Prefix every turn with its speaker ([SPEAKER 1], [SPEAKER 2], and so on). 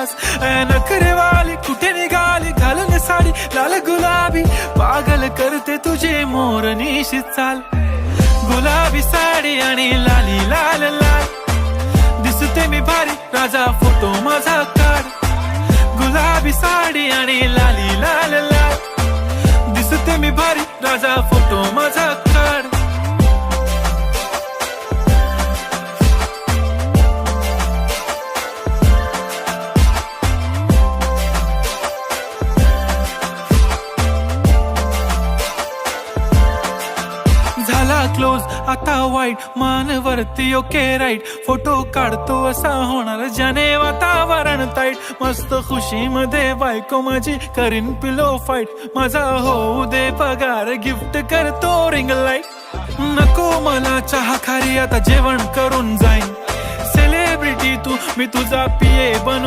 [SPEAKER 1] तास. नखरेवाली कुठे निघाली घालून साडी लाल गुलाबी, पागल करते तुझे मोरनीशी चाल. गुलाबी साडी आणि लाली लाल लाल, दिसते मी भारी राजा फोटो माझा काढ. गुलाबी साडी आणि लाली लाल लाल, दिसते मी भारी राजा फोटो माझा काढ. झाला क्लोज आता वाईट, मानवरती ओके राईट. फोटो काढतो असा होणार ज्याने वातावरण ताईट. मस्त खुशी मध्ये बायको माझी करीन पिलो फाईट. माझा होऊ दे पगार गिफ्ट करतो रिंग लाईट. नको मला चहा खारी आता जेवण करून जाईन. सेलिब्रिटी तू मी तुझा पिये बनू